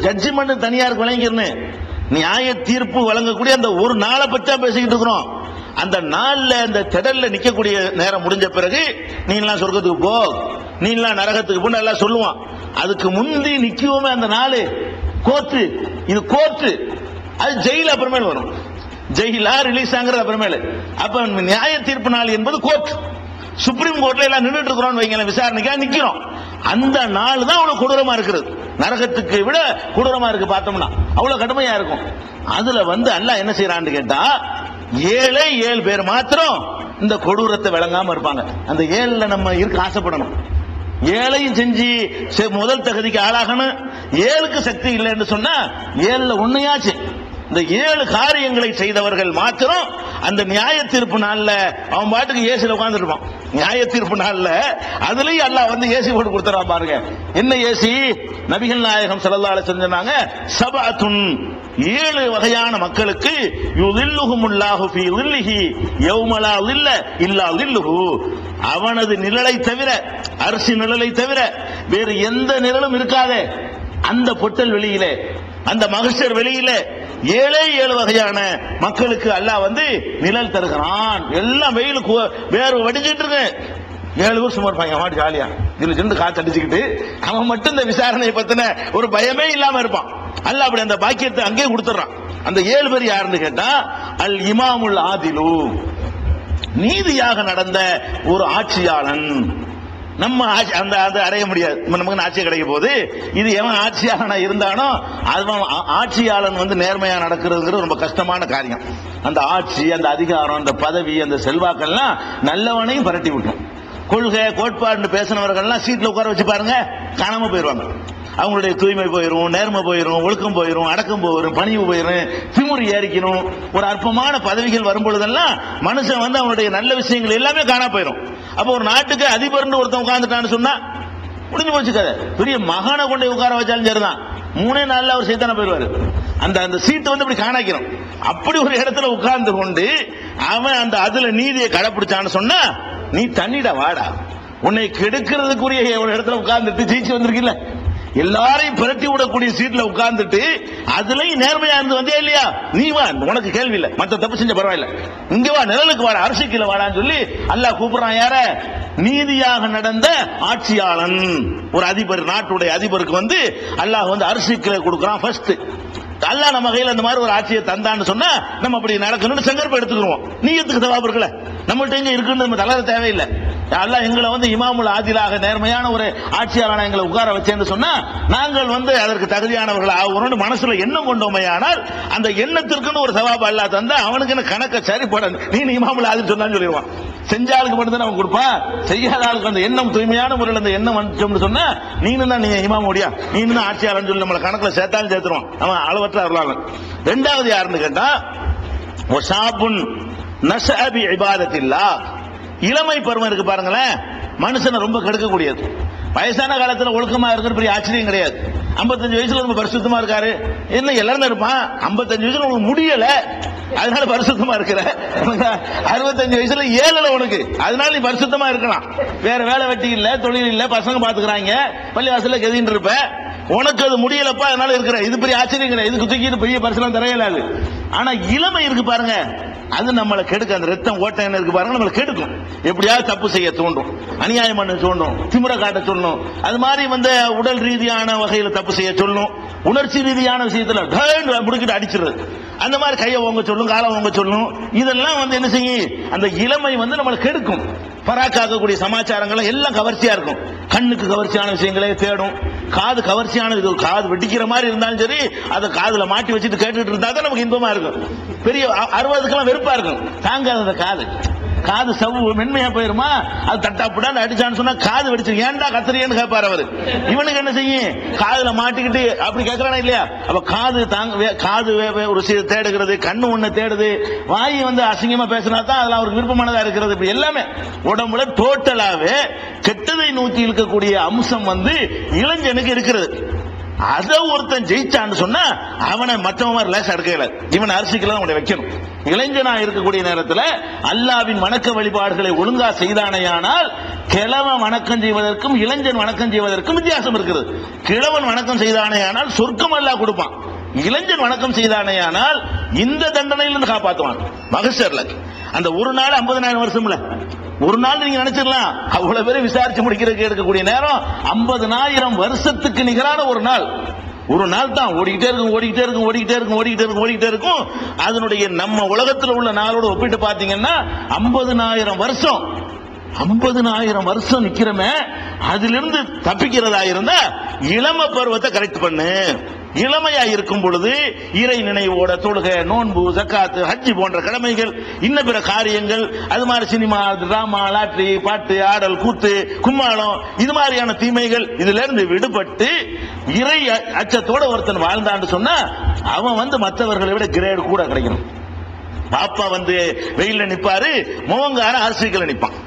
Judgement தனியாருக்கு வழங்கிருந்தேன். நியாய தீர்ப்பு வழங்கக்கூடிய அந்த ஒரு நாளை பற்றி பேசிக்கிட்டு இருக்கிறோம். அந்த நாள்ல அந்த திடல்ல நிக்கக்கூடிய நேரம் முடிஞ்ச பிறகு நீ எல்லாம் சொர்க்கத்துக்கு போ, நீ எல்லாம் நரகத்துக்கு போ எல்லாம் சொல்லுவான். அதுக்கு முந்தி நிக்குவோமே அந்த நாள் கோர்ட்டு, இது கோர்ட்டு, அது ஜெயில் அப்புறமேல வரும். ஜெயிலா ரிலீஸ் ஆங்கிறது அப்புறமேல. அப்ப நியாய தீர்ப்பு நாள் என்பது கோர்ட். சுப்ரீம் கோர்ட்ல எல்லாம் நின்றுட்டு இருக்கிறோம் வைங்களேன், விசாரணைக்கா நிக்கிறோம். அந்த நாள் தான் அவ்வளவு கொடூரமா இருக்கிறது. நரகத்துக்கு விட கொடூரமா இருக்கு பார்த்தோம்னா, அவ்வளவு கடுமையா இருக்கும். அதுல அல்லாஹ் என்ன செய்யறான்னு கேட்டா, 7 பேர் மாத்திரம் இந்த கொடூரத்தை விளங்காம இருப்பாங்க. அந்த 7ல நம்ம இருக்க ஆசைப்படணும். 7ஐயும் செஞ்சு முதல் தகுதிக்கு ஆளாகணும். 7க்கு சக்தி இல்லை என்று சொன்னா 7ல ஒன்னையாச்சு. இந்த 7 காரியங்களை செய்தவர்கள் மாத்திரம் அந்த நியாய தீர்ப்பு நாள்ல அவன் பாட்டுக்கு ஏசில உட்கார்ந்து இருப்பான். நியாய தீர்ப்பு நாள்ல அதுலயும் அல்லாஹ் ஏசி போட்டு கொடுத்துறா பாருங்க. என்ன ஏசி? நபிகள் நாயகம் ஸல்லல்லாஹு அலைஹி வஸல்லம் சொன்னாங்க, சபஅத்துன் 7 வகையான மக்களுக்கு யுதில்லுஹுமுல்லாஹு ஃபீ ظில்லிஹி யௌம லா ظில்ல இல்லா ظில்லுஹு, அவனது நிழலை தவிர, அர்ஷ் நிழலை தவிர வேறு எந்த நிழலும் இருக்காதே அந்த பொட்டல் வெளியிலே, அந்த மகஷர் வெளியிலே 7 வகையான மக்களுக்கு அல்லாஹ் நிழல் தருகிறான். எல்லாம் வெயிலுக்கு வேறு வடிஞ்சிட்டு இருக்கு. 7 பேர் சும்மா இருப்பாங்க மாட்டு ஜாலியா, இதுல சென்று காத்து அடிச்சுக்கிட்டு அவன் மட்டும் இந்த விசாரணையை பத்தின ஒரு பயமே இல்லாம இருப்பான். அல்லாஹ் அப்படி அந்த பாக்கியத்தை அங்கே கொடுத்துறான். அந்த 7 பேர் யாருன்னு கேட்டா, அல் இமாமுல் ஆதிலு, நீதியாக நடந்த ஒரு ஆட்சியாளன். நம்ம அந்த அதை அடைய முடியாது, நமக்கு ஆட்சி கிடைக்க போது. இது எவன் ஆட்சியாளனா இருந்தானோ அவன் ஆட்சியாளன் நேர்மையா நடக்கிறதுங்கிறது ரொம்ப கஷ்டமான காரியம். அந்த ஆட்சி, அந்த அதிகாரம், அந்த பதவி, அந்த செல்வாக்கெல்லாம் நல்லவனையும் பரட்டி விட்டோம். கொள்கை கோட்பாடு பேசினவர்கள்லாம் சீட்ல உட்கார வச்சு பாருங்க, காணாம போயிருவாங்க. அவங்களுடைய தூய்மை போயிரும், நேர்மை போயிரும், ஒழுக்கம் போயிரும், அடக்கம் போயிரும், பணிவு போயிரும், திமுறி ஏறிக்கணும். ஒரு அற்பமான பதவிகள் வரும் பொழுதெல்லாம் மனுஷன் அவனுடைய நல்ல விஷயங்கள் எல்லாமே காணா போயிரும். அப்ப ஒரு நாட்டுக்கு அதிபர்னு ஒருத்தன் உட்கார்ந்துட்டான்னு சொன்னா முடிஞ்சு போச்சு கதை. பெரிய மகானை கொண்டு உட்கார வச்சாலும் சரிதான், 3 நாள்ல அவர் சைத்தான போயிருவாரு. அந்த சீட்டு இப்படி காணாக்கிறோம். அப்படி ஒரு இடத்துல உட்கார்ந்து கொண்டு அவன் அதுல நீதியை கடைபிடிச்சான்னு சொன்னா, நீ தண்ணிடா வாடா, உன்னை கெடுக்கிறதுக்குரிய ஒரு இடத்துல உட்கார்ந்துட்டு ஜெயிச்சு வந்திருக்கீல்ல, எல்லாரையும் பிரட்டி விடக்கூடிய சீட்ல உட்கார்ந்துட்டு அதுலயும் நேர்மையா இருந்து வந்தே இல்லையா, நீ வா, உனக்கு கேள்வி இல்ல, மத்த தப்பு செஞ்ச பரவாயில்ல, இங்க வா, நிழலுக்கு வாடா, அரசுக்கு வாடான்னு சொல்லி அல்லாஹ் கூப்பிடுறான். யார? நீதியாக நடந்த ஆட்சியாளன், ஒரு அதிபர், நாட்டுடைய அதிபருக்கு அல்லாஹ் அரசுக்கு கொடுக்கிறான். ஃபர்ஸ்ட் அல்லாஹ் நம்ம கையில் அந்த மாதிரி ஒரு ஆட்சியை தந்தான்னு சொன்னா நம்ம அப்படி நடக்கணும்னு சங்கற்பம் எடுத்துக்கிறோம். நீயத்துக்கு தவாப் இருக்குல்ல, நம்மள்ட்ட இங்க இருக்குன்னு நம்ம தளர தேவையில்லை. அல்லாஹ் எங்களை இமாமுல் ஆதிலாக நேர்மையான ஒரு ஆட்சியாளனை எங்களை உட்கார வச்சேன்னு சொன்னா நாங்கள் அதற்கு தகுதியானவர்கள் ஆகிறோம் மனசுல எண்ணம் கொண்டோமே. ஆனால் அந்த எண்ணத்திற்குன்னு ஒரு சவாப அல்லாஹ் தந்தா அவனுக்கு என்ன கணக்க சரிப்பட நீ இமாமுல் ஆதில் சொன்னான்னு சொல்லிடுவான். செஞ்ச ஆளுக்கு மட்டும்தான் அவன் கொடுப்பான், செய்யாத ஆளுக்கு அந்த எண்ணம் தூய்மையான முறையில் அந்த எண்ணம் வந்துச்சோம்னு சொன்னா நீங்க தான் நீங்க இமாம் முடியா, நீங்க தான் ஆட்சியாளர்னு சொல்லி நம்மளை கணக்குல சேர்த்தாலும் சேர்த்துருவான். அவன் அளவற்ற வரலாங்க. 2வது யாருன்னு கேட்டா, வசாபுன் நஸஅபி இபாதத்தில்லாஹ், இளமை பருவம் இருக்கு பாருங்களேன், மனுஷனை ரொம்ப கெடுக்கக்கூடியது. வயசான காலத்துல ஒழுக்கமா இருக்கிற பெரிய ஆச்சரியம் கிடையாது. 55 வயசுல ரொம்ப பரிசுத்தமா இருக்காரு, என்ன எல்லாரும் இருப்பான். 55 வயசுல உனக்கு முடியல, அதனால பரிசுத்தமா இருக்கிற. 65 வயசுல 7ல உனக்கு, அதனால நீ பரிசுத்தமா இருக்கலாம். வேற வேலை வெட்டி இல்ல, தொழில் இல்ல, பசங்க பாத்துக்கிறாங்க, பள்ளிவாசல்ல கெதின்னு இருப்ப, உனக்கு அது முடியலப்பா அதனால இருக்கிற. இது பெரிய ஆச்சரியம் கிடையாது, இதுக்கு தூக்கிட்டு பெரிய பரிசுலாம் தரையலாது. ஆனா இளமை இருக்கு பாருங்க, அது நம்மளை கெடுக்க. அந்த ரத்தம் ஓட்டம் என்ன இருக்கு பாருங்க, நம்மளை கெடுக்கும். எப்படியாவது தப்பு செய்ய தோன்றும், அநியாயம் பண்ண தோன்றும், திமிர காட்ட சொல்லணும். அது மாதிரி உடல் ரீதியான வகையில் தப்பு செய்ய சொல்லணும், உணர்ச்சி ரீதியான விஷயத்துல முடிக்கிட்டு அடிச்சிருது. அந்த மாதிரி கையை ஓங்க சொல்லும், காலை ஓங்க சொல்லும். இதெல்லாம் என்ன செய்யும், அந்த இளமை நம்மளை கெடுக்கும். பராக்காக்கக்கூடிய சமாச்சாரங்கள் எல்லாம் கவர்ச்சியா இருக்கும். கண்ணுக்கு கவர்ச்சியான விஷயங்களே தேடும், காது கவர்ச்சியான இது, காது வெடிக்கிற மாதிரி இருந்தாலும் சரி அதை காதுல மாட்டி வச்சுட்டு கேட்டுட்டு இருந்தா தான் நமக்கு இன்பமா இருக்கும். பெரிய 60க்கெல்லாம் வெறுப்பா இருக்கும், தாங்காத அந்த காது. காது சவ்வு மென்மையா போயிருமா, அது தட்டாப்புடான்னு அடிச்சான்னு சொன்னா காது வெடிச்சு ஏன்டா கத்திரியன்னு கேட்பாரு அவரு. இவனுக்கு என்ன செய்யும், காதுல மாட்டிக்கிட்டு அப்படி கேட்கறானா இல்லையா. அப்ப காது ஒரு தேடுகிறது, கண்ணு ஒண்ணு தேடுது, வாய் அசிங்கமா பேசினா தான் அதுல அவருக்கு விருப்பமானதா இருக்கிறது. இப்படி எல்லாமே உடம்புல டோட்டலாவே கெட்டதை நோக்கி இருக்கக்கூடிய அம்சம் இளைஞனுக்கு இருக்கிறது. அதை ஒருத்தன் ஜெயிச்சான்னு சொன்னா அவனை மற்றவன் லேசா எடுக்கல, இவன் அரிசிக்கெல்லாம் அவனை வைக்கணும். இளைஞனா இருக்கக்கூடிய நேரத்தில் அல்லாவின் வணக்க வழிபாடுகளை ஒழுங்கா செய்தானேயானால் கிழவன் வணக்கம் செய்வதற்கும் இளைஞன் வணக்கம் செய்வதற்கும் வித்தியாசம் இருக்கிறது. கிழவன் வணக்கம் செய்தானேயானால் சொர்க்கம் அல்லாஹ் கொடுப்பான். இளைஞன் வணக்கம் செய்தானேயானால் இந்த தண்டனையிலிருந்து காப்பாற்றுவான் மகசர்ல. அந்த ஒரு நாள் 50,000 வருஷம்ல, ஒரு நாள் நீங்க நினைச்சிடலாம் அவ்வளவு பேரை விசாரிச்சு முடிக்கிறதுக்கு எடுக்கக்கூடிய நேரம் 50,000 வருஷத்துக்கு நிகரான ஒரு நாள். ஒரு நாள் தான் ஓடிக்கிட்டே இருக்கும் ஓடிக்கிட்டே இருக்கும் ஓடிக்கிட்டே இருக்கும் ஓடிக்கிட்டே இருக்கும் ஓடிக்கிட்டே இருக்கும். அதனுடைய நம்ம உலகத்தில் உள்ள நாளோடு ஒப்பிட்டு பார்த்தீங்கன்னா 50,000 வருஷம் 50,000 வருஷம் நிக்கிறமே. அதிலிருந்து தப்பிக்கிறதா இருந்தா இளம பருவத்தை கரெக்ட் பண்ணு. இளமையா இருக்கும் பொழுது இறை நினைவோட தொழுகை, நோன்பு, ஜக்காத்து, ஹஜ்ஜி போன்ற கடமைகள், இன்ன பிற காரியங்கள், அது மாதிரி சினிமா, டிராமா, லாட்டரி, பாட்டு, ஆடல், கூத்து, கும்மாளம், இது மாதிரியான தீமைகள் இதுல இருந்து விடுபட்டு இறை அச்சத்தோட ஒருத்தன் வாழ்ந்தான்னு சொன்னா அவன் மற்றவர்களை விட கிரேடு கூட கிடைக்கணும். பாப்பா வெயில நிப்பாரு, முவங்கார அரசியல் நிப்பான்.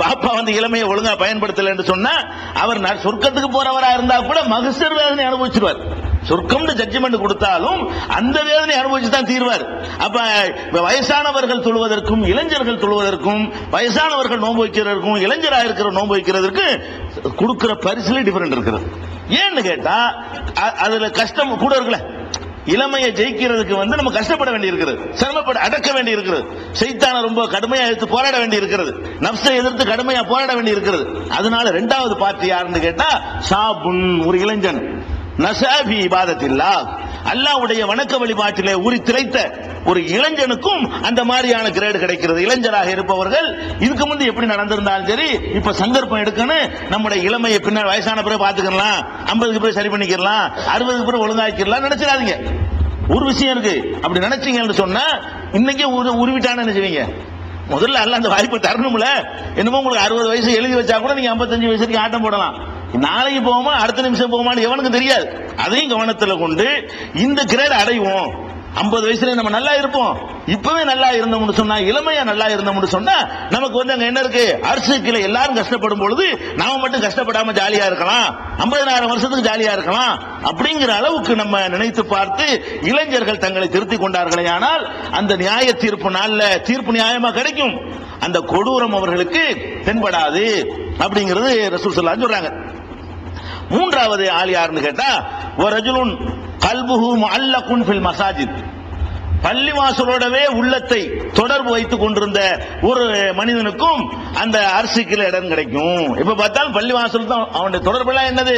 பாப்பா இளமையை ஒழுங்கா பயன்படுத்தல என்று சொன்னா அவர் சொர்க்கத்துக்கு போறவரா இருந்தா கூட மகசர் வேதனை அனுபவிச்சிருவார். சொர்க்கம் ஜட்ஜ்மெண்ட் கொடுத்தாலும் அந்த வேதனை அனுபவிச்சு தான் தீர்வார். அப்ப வயசானவர்கள் தொழுவதற்கும் இளைஞர்கள் தொழுவதற்கும், வயசானவர்கள் நோன்பு வைக்கிறதற்கும் இளைஞராக இருக்கிற நோன்பு வைக்கிறதுக்கு கொடுக்கிற பரிசுல டிஃபரெண்ட் இருக்கிறது. ஏன்னு கேட்டா அதுல கஷ்டம் கூட இருக்குல்ல. இளமையை ஜெயிக்கிறதுக்கு நம்ம கஷ்டப்பட வேண்டி இருக்கிறது, சிரமப்பட அடக்க வேண்டி இருக்கிறது, சைத்தான ரொம்ப கடுமையா எதிர்த்து போராட வேண்டி இருக்கிறது, நப்சை எதிர்த்து கடுமையா போராட வேண்டி இருக்கிறது. அதனால இரண்டாவது பார்ட்டி யாருன்னு கேட்டா சாபுன், ஒரு இளைஞன், நசாபி இபாதத்தில்லா, அல்லாஹ்வுடைய வணக்க வழிபாட்டிலே ஊறி திளைத்த ஒரு இளைஞனுக்கும் அந்த மாதிரியான கிரேடு கிடைக்கிறது. இளைஞராக இருப்பவர்கள் இதுக்கு முந்தைய எப்படி நடந்திருந்தாலும் சரி, இப்ப சந்தர்ப்பம் எடுக்கணும், நம்முடைய இளமையை பின்னால் வயசான பிறகு பாத்துக்கலாம், 50க்கு பிறகு சரி பண்ணிக்கலாம், 60க்கு பிறகு ஒழுங்காக்கிடலாம் நினைச்சிடாதீங்க. ஒரு விஷயம் இருக்கு, அப்படி நினைச்சீங்கன்னு சொன்னா இன்னைக்கே உருவிட்டான்னு நினைச்சுவீங்க. முதல்ல அல்ல அந்த வாய்ப்பு தரணும்ல. என்னமோ உங்களுக்கு 60 வயசு எழுதி வச்சா கூட நீங்க 55 வயசுக்கு ஆட்டம் போடலாம். நாளைக்கு போவோமா அடுத்த நிமிஷம் போவோமான்னு எவனுக்கு தெரியாது. அதையும் கவனத்தில் கொண்டு இந்த கிரேட் அடைவோம். 50 வயசுல நம்ம நல்லா இருப்போம். இப்பவே நல்லா இருந்தோம்னு சொன்னா, இளமையா நல்லா இருந்தோம்னு சொன்னா நமக்கு அங்க என்ன இருக்கு, அரசுல எல்லாரும் கஷ்டப்படும் பொழுது நாம மட்டும் கஷ்டப்படாம ஜாலியா இருக்கலாம், 50,000 வருஷத்துக்கு ஜாலியா இருக்கலாம் அப்படிங்கிற அளவுக்கு நம்ம நினைத்து பார்த்து இளைஞர்கள் தங்களை திருத்திக் கொண்டார்களே. ஆனால் அந்த நியாய தீர்ப்பு நாள்ல தீர்ப்பு நியாயமா கிடைக்கும், அந்த கொடூரம் அவர்களுக்கு தென்படாது அப்படிங்கிறது ரசூல் ஸல்லல்லாஹு அலைஹி வஸல்லம் சொல்றாங்க. மூன்றாவது ஆள் யாருன்னு கேட்டா வரஜுலுன் கல்புஹு முஅல்லகுன் ஃபில் மசாஜித், பள்ளிவாசலோடவே உள்ளத்தை தொடர்பு வைத்துக் கொண்டிருந்த ஒரு மனிதனுக்கும் அந்த அரசியல் இடம் கிடைக்கும். இப்ப பார்த்தாலும் பள்ளிவாசல் தான் அவனுடைய தொடர்பு எல்லாம் என்னது,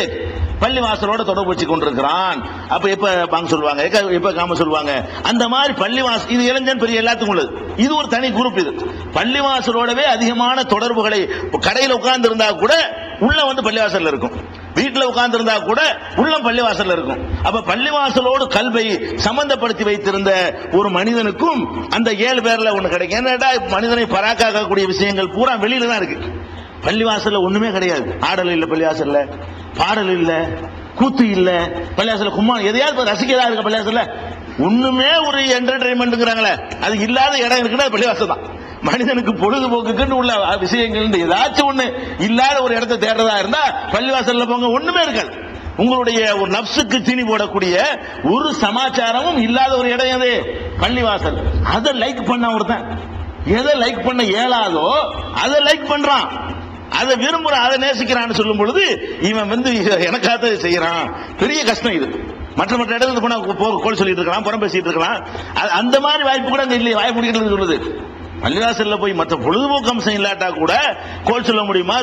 பள்ளிவாசலோட தொடர்பு வச்சு கொண்டிருக்கிறான். அப்ப எப்ப பாங்க சொல்லுவாங்க, எப்ப காம சொல்லுவாங்க, அந்த மாதிரி பள்ளிவாசல். இது இளைஞன் பெரிய எல்லாத்துக்கும் உள்ளது, இது ஒரு தனி குரூப். இது பள்ளிவாசலோடவே அதிகமான தொடர்புகளை, கடையில் உட்கார்ந்து இருந்தா கூட உள்ள பள்ளிவாசல் இருக்கும், வீட்டுல உட்கார்ந்து இருந்தா கூட உள்ளம் பள்ளிவாசல் இருக்கும். அப்ப பள்ளிவாசலோடு கல்வை சம்பந்தப்படுத்தி வைத்திருந்த ஒரு மனிதனுக்கும் அந்த 7 பேர்ல ஒண்ணு கிடைக்கும். என்னடா மனிதனை பராக்காக்கக்கூடிய விஷயங்கள் பூரா வெளியில தான் இருக்கு, பள்ளிவாசல்ல ஒண்ணுமே கிடையாது. ஆடல் இல்ல பள்ளிவாசல்ல, பாடல் இல்ல, கூத்து இல்ல பள்ளிவாசல்ல, கும்மா எதையாவது ரசிக்கிறதா இருக்க பள்ளிவாசல்ல, ஒண்ணுமே ஒரு என்டர்டைன்மெண்ட்ங்கிறாங்களே அது இல்லாத இடம் இருக்குன்னா பள்ளிவாசல் தான். மனிதனுக்கு பொழுதுபோக்குன்னு உள்ள விஷயங்கள் ஏதாச்சும் ஒண்ணு இல்லாத ஒரு இடத்தை தேடுறதா இருந்தா பள்ளிவாசல்ல போங்க, ஒண்ணுமே இருக்காது. உங்களுடைய ஒரு நப்சுக்கு தீனி போடக்கூடிய ஒரு சமாச்சாரமும் இல்லாத ஒரு இடம் எது, பள்ளிவாசல். அதை லைக் பண்ண ஒருத்தன் எதை லைக் பண்ண இயலாதோ அதை லைக் பண்றான், அதை விரும்புறான், அதை நேசிக்கிறான்னு சொல்லும் பொழுது இவன் எனக்காக செய்யறான். பெரிய கஷ்டம் இது. மற்ற இடத்துக்கு போனா கோல் சொல்லிட்டு இருக்கலாம், புறம் பேசிட்டு இருக்கலாம். அந்த மாதிரி வாய்ப்பு கூட இல்லையே, வாய் முடிக்கிறது சொல்லுது. பள்ளிவாசல்ல போய் மற்ற பொழுதுபோக்கு அம்சம் இல்லாட்டா கூட கோல் சொல்ல முடியுமா,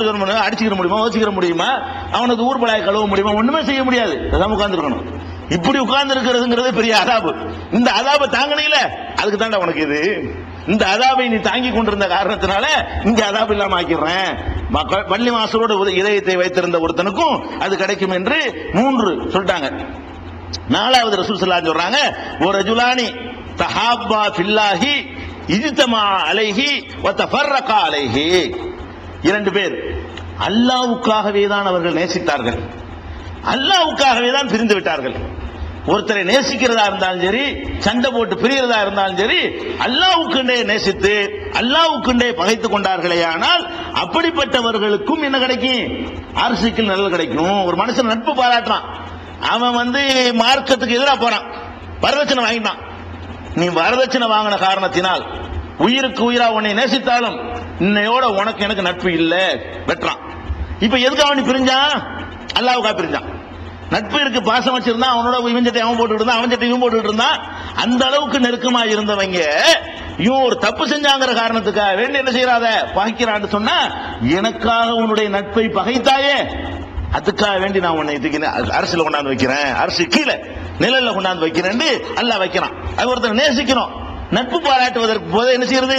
அடிச்சுக்கிற முடியுமா, வச்சுக்கிற முடியுமா, அவனுக்கு ஊர் பழைய கழுவ முடியுமா, ஒண்ணுமே செய்ய முடியாது. அதான் உட்கார்ந்து இருக்கணும். இப்படி உட்கார்ந்து இருக்கிறதுங்கிறது பெரிய அதாபு. இந்த அதாபை தாங்கினீங்கள அதுக்கு தாண்டா உனக்கு இது. இந்த அதாபை நீ தாங்கி கொண்டிருந்த காரணத்தினால இங்க அதாபு இல்லாம ஆக்கிடுறேன். பள்ளிவாசலோட இதயத்தை வைத்திருந்த ஒருத்தனுக்கும் அது கிடைக்கும் என்று 3 சொல்லிட்டாங்க. 4வது ரசூல் ஸல்லல்லாஹு அலைஹி சொல்றாங்க, ஒரு ரஜுலானி தஹாப்பா ஃபில்லாஹி இஜ்தமா அலைஹி வ தஃபர்ரகா அலைஹி. 2 பேர் அல்லாஹ்வுக்காகவே தான் அவர்கள் நேசித்தார்கள், அல்லாஹ்வுக்காகவே தான் பிரிந்து விட்டார்கள். ஒருத்தரை நேசிக்கிறதா இருந்தாலும் சரி, சண்டை போட்டு பிரியறதா இருந்தாலும் சரி, அல்லாஹ்வுக்குண்டே நேசித்து அல்லாஹ்வுக்குண்டே பகைத்துக் கொண்டார்களே. ஆனால் அப்படிப்பட்டவர்களுக்கும் என்ன கிடைக்கும், அரசுக்கு நல்லது கிடைக்கும். ஒரு மனுஷன் நட்பு பாராட்டுறான், அவன் மார்க்கத்துக்கு எதிராக போறான், வரதட்சணை வாங்கிட்டான். நீ வரதட்சணை வாங்கின காரணத்தினால் உயிருக்கு உயிரா உன்னை நேசித்தாலும் இன்னையோட உனக்கு எனக்கு நட்பு இல்ல, வெட்டுறான். இப்ப எதுக்கு அவன் பிரிஞ்சான்? அல்லாஹ்வுக்கா பிரிஞ்சான். நட்பு இருக்கு, பாசம் வச்சிருந்தான், அவனோட இவன் சட்டை அவன் போட்டுட்டு இருந்தான், அவன் சட்டை இவன் போட்டுட்டு இருந்தான். அந்த அளவுக்கு நெருக்கமா இருந்தவங்க இவன் ஒரு தப்பு செஞ்சாங்கிற காரணத்துக்காக வேண்டி என்ன செய்யறாத பகைக்கிறான்னு சொன்னா, எனக்காக உன்னுடைய நட்பை பகைத்தாயே, அதுக்காக வேண்டி நான் உன்னை அரசியல கொண்டாந்து வைக்கிறேன், அரசு கீழே நிழல்ல கொண்டாந்து வைக்கிறேன் அல்லாஹ் வைக்கிறான். அது ஒருத்தர் நேசிக்கணும். நட்பு பாராட்டுவதற்கு போது என்ன செய்யறது?